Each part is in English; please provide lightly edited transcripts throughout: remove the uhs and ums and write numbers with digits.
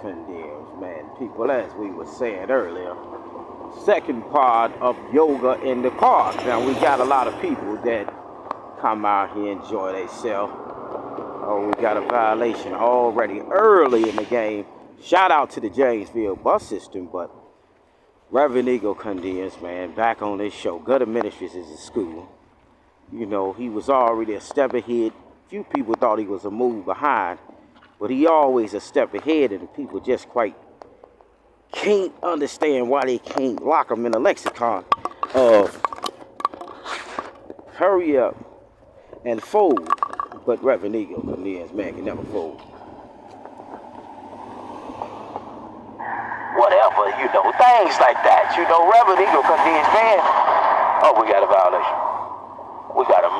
condemns, man. People, as we were saying earlier, second part of yoga in the park. Now, we got a lot of people that come out here, enjoy themselves. Oh, we got a violation already early in the game. Shout out to the Janesville bus system, but Reverend Eagle condemns, man, back on this show. Gutter Ministries is a school. You know, he was already a step ahead. Few people thought he was a move behind, but he always a step ahead, and people just quite can't understand why they can't lock him in the lexicon of hurry up and fold. But Reverend Eagle condemns, man, can never fold. Whatever, you know, things like that. You know, Reverend Eagle condemns, man. Oh, we got a violation. We got a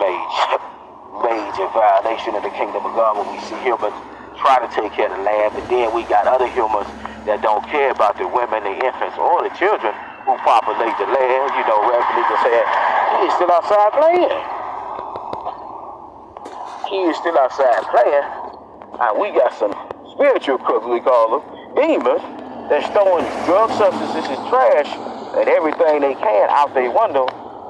major violation of the kingdom of God when we see humans try to take care of the land, but then we got other humans that don't care about the women, the infants, or the children who populate the land. You know, Reverend Eagle said, he is still outside playing. He is still outside playing. And we got some spiritual crooks, we call them, demons, that's throwing drug substances and trash and everything they can out their window,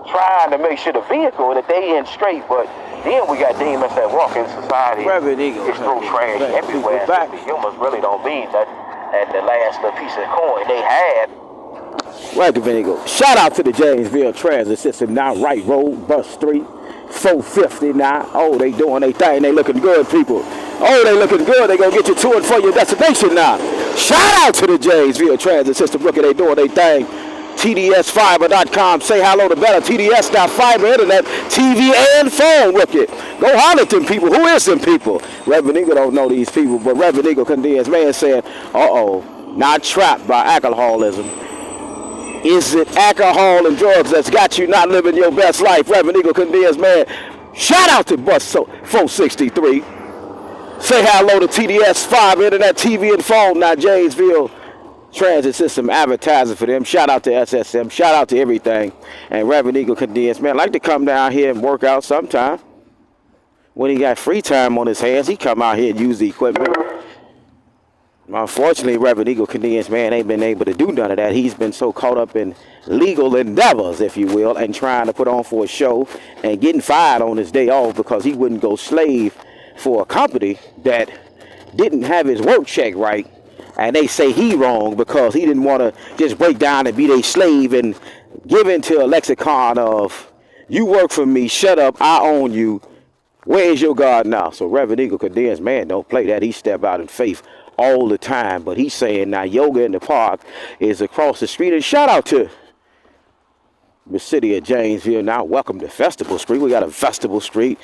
trying to make sure the vehicle that they in straight. But then we got demons that walk in society. Reverend Eagle, just throw trash everywhere. The humans really don't mean that. And the last little piece of coin they had. Reverend Eagle, shout out to the Janesville Transit System now, Right Road, Bus Street, 450 now. Oh, they doing their thing. They looking good, people. Oh, they looking good. They gonna get you to and from your destination now. Shout out to the Janesville Transit System. Look at they doing their thing. TDSfiber.com. Say hello to better. TDS.fiber internet, TV and phone. Look it. Go holler at them people. Who is them people? Reverend Eagle don't know these people, but Reverend Eagle condemns, man, saying, not trapped by alcoholism. Is it alcohol and drugs that's got you not living your best life? Reverend Eagle condemns, man. Shout out to Bus 463. Say hello to TDS 5 Internet, TV, and phone. Now, Janesville Transit System advertising for them. Shout out to SSM. Shout out to everything. And Reverend Eagle condemns, man, like to come down here and work out sometime. When he got free time on his hands, he come out here and use the equipment. Unfortunately, Reverend Eagle condemns, man, ain't been able to do none of that. He's been so caught up in legal endeavors, if you will, and trying to put on for a show and getting fired on his day off because he wouldn't go slave for a company that didn't have his work check right. And they say he wrong because he didn't want to just break down and be their slave and give into a lexicon of, you work for me, shut up, I own you. Where is your God now? So Reverend Eagle condemns, man, don't play that. He step out in faith all the time. But he's saying now yoga in the park is across the street. And shout out to the city of Janesville now. Welcome to Festival Street. We got a Festival Street.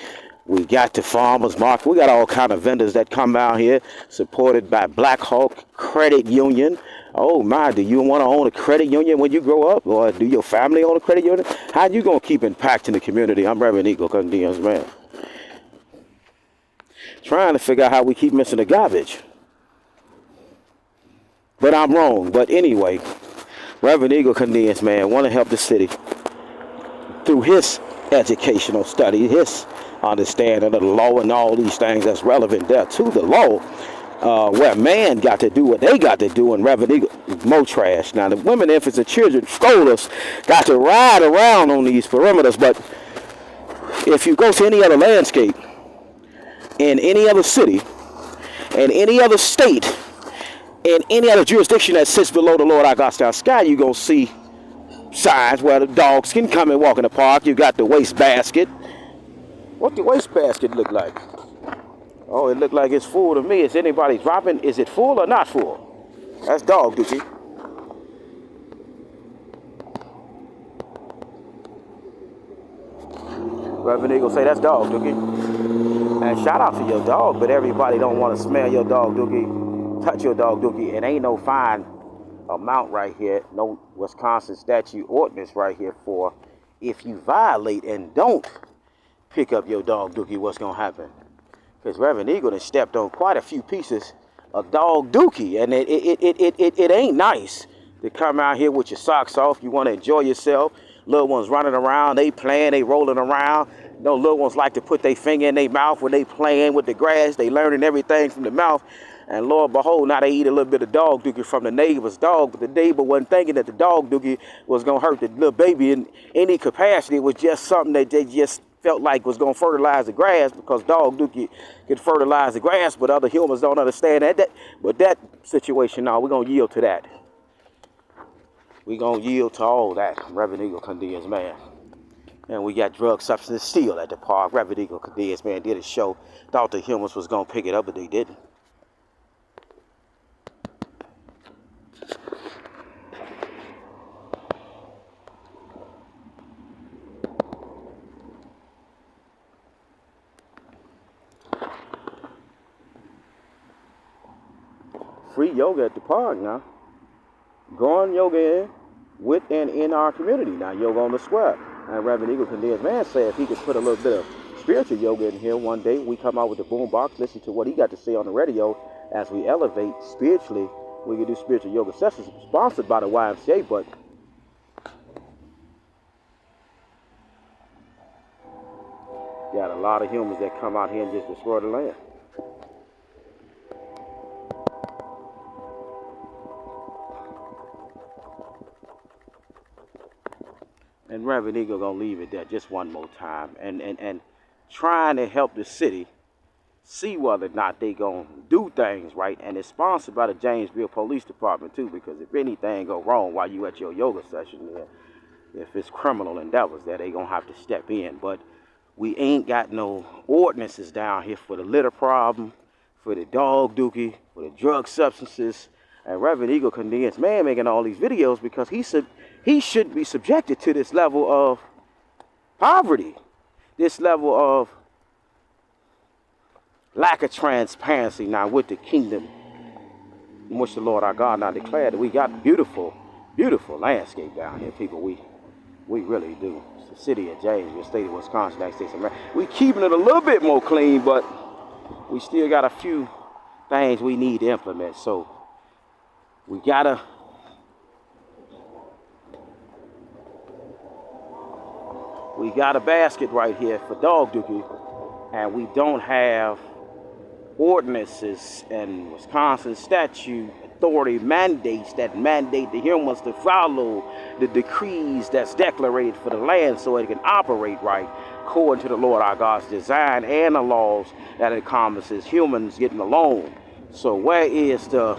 We got the farmers market. We got all kind of vendors that come out here, supported by Black Hawk Credit Union. Oh my, do you want to own a credit union when you grow up? Or do your family own a credit union? How you going to keep impacting the community? I'm Reverend Eagle condemns, man. Trying to figure out how we keep missing the garbage. But I'm wrong. But anyway, Reverend Eagle condemns, man, want to help the city through his educational study, his understanding of the law and all these things that's relevant there to the law, where man got to do what they got to do, and Reverend Eagle, more trash. Now, the women, infants, and children, scholars, got to ride around on these perimeters, but if you go to any other landscape, in any other city, in any other state, in any other jurisdiction that sits below the Lord our God's down sky, you're going to see signs where the dogs can come and walk in the park. You got the waste basket. What the waste basket look like? Oh, it look like it's full to me. Is anybody dropping? Is it full or not full? That's dog duty. Reverend Eagle say that's dog dookie. And shout out to your dog, but everybody don't want to smell your dog dookie, touch your dog dookie. It ain't no fine amount right here, no Wisconsin statute ordinance right here for if you violate and don't pick up your dog dookie, what's gonna happen? Because Reverend Eagle has stepped on quite a few pieces of dog dookie, and it ain't nice to come out here with your socks off. You want to enjoy yourself. Little ones running around, they playing, they rolling around. You know, little ones like to put their finger in their mouth when they playing with the grass. They learning everything from the mouth. And lo and behold, now they eat a little bit of dog dookie from the neighbor's dog, but the neighbor wasn't thinking that the dog dookie was going to hurt the little baby in any capacity. It was just something that they just felt like was going to fertilize the grass, because dog dookie can fertilize the grass, but other humans don't understand that. But that situation, now we're going to yield to that. We're going to yield to all that. Reverend Eagle condemns man. And we got drug substance still at the park. Reverend Eagle condemns man did a show. Thought the humans was going to pick it up, but they didn't. Free yoga at the park now. Going yoga in with and in our community now. Yoga on the square. And Reverend Eagle condemns man said if he could put a little bit of spiritual yoga in here one day, we come out with the boom box, listen to what he got to say on the radio as we elevate spiritually. We can do spiritual yoga sessions sponsored by the YMCA, but got a lot of humans that come out here and just destroy the land. And Reverend Eagle gonna leave it there just one more time, and trying to help the city see whether or not they gonna do things right. And it's sponsored by the Jamesville Police Department too, because if anything go wrong while you at your yoga session there, if it's criminal endeavors there, they gonna have to step in. But we ain't got no ordinances down here for the litter problem, for the dog dookie, for the drug substances. And Reverend Eagle condemns man making all these videos because he shouldn't be subjected to this level of poverty, this level of lack of transparency now with the kingdom in which the Lord our God now declared that we got beautiful, beautiful landscape down here, people. We really do. It's the city of Jamesville, state of Wisconsin, United States of America. We keeping it a little bit more clean, but we still got a few things we need to implement. So we got a basket right here for dog dookie, and we don't have ordinances and Wisconsin statute authority mandates that mandate the humans to follow the decrees that's declared for the land so it can operate right according to the Lord our God's design and the laws that encompasses humans getting along. So where is the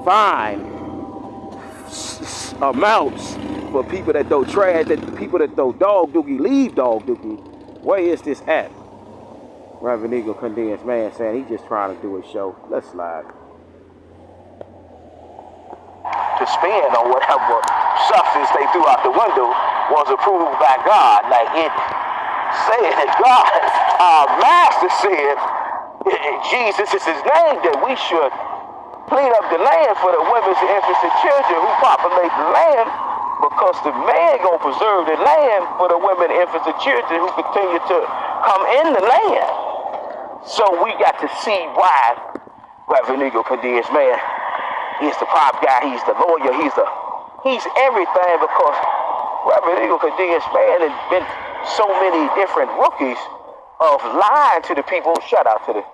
fine amounts for people that throw trash, that people that throw dog dookie, leave dog dookie? Where is this at? Reverend Eagle condemns man saying he's just trying to do his show. Let's slide. To spend on whatever substance they threw out the window was approved by God. Like it said that God, our master said, Jesus is his name, that we should clean up the land for the women, the infants, and children who populate the land, because the man gonna preserve the land for the women, infants, and children who continue to come in the land. So we got to see why Reverend Eagle condemns man. He's the prop guy, he's the lawyer, he's everything, because Reverend Eagle condemns man has been so many different rookies of lying to the people. Shout out to the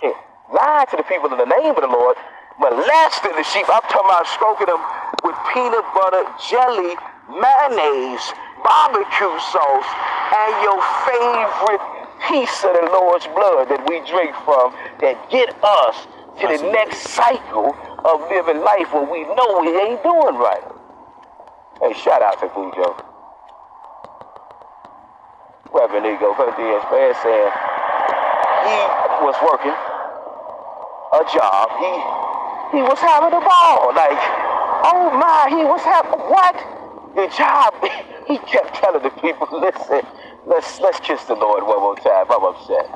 kid. Lying to the people in the name of the Lord, molesting the sheep. I'm talking about stroking them with peanut butter, jelly, mayonnaise, barbecue sauce, and your favorite piece of the Lord's blood that we drink from, that get us to the next cycle of living life when we know we ain't doing right. Hey, shout out to Bujo. Reverend Eagle condemns man saying he was working a job. He was having a ball. Like, oh my, he was having what? The job. He kept telling the people, listen, let's kiss the Lord one more time. I'm upset.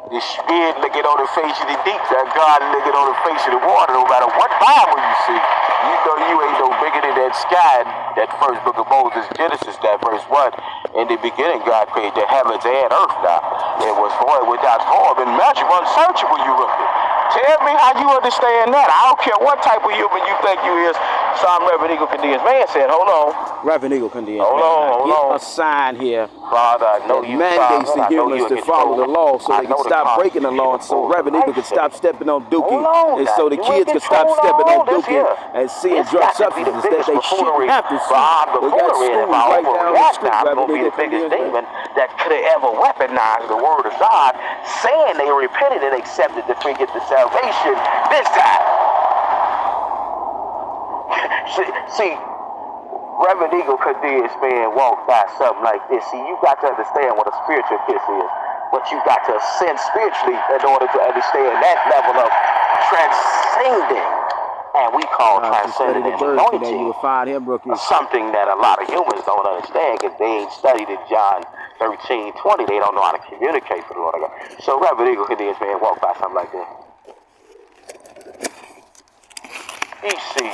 The spirit looking on the face of the deep, that God looking on the face of the water, no matter what Bible you see. You know you ain't no bigger than that sky. That first book of Moses, Genesis, that verse 1. In the beginning, God created the heavens and earth now. It was void without form and measure, unsearchable you look at. Tell me how you understand that. I don't care what type of human you think you is. Some Reverend Eagle Cadiz man said, hold on. Reverend Eagle Cadiz. Hold on. Get a sign here. Father, I know that you mandates the humans to follow the law so they can stop breaking the law, and so Reverend Eagle can stop stepping on Dookie, and so the kids can stop stepping on Dookie and seeing drug substances that they shouldn't have to see. They got schools right down the street, Reverend Eagle Cadiz. That could have ever weaponized the word of God, saying they repented and accepted the free gift of salvation this time. See, Reverend Eagle Cadiz, man, walk by something like this. See, you got to understand what a spiritual kiss is. But you got to ascend spiritually in order to understand that level of transcending. And we call transcending an anointing. You will find him, rookie. Something that a lot of humans don't understand because they ain't studied in John 13:20. They don't know how to communicate for the Lord of God. So Reverend Eagle Cadiz, man, walk by something like that. EC.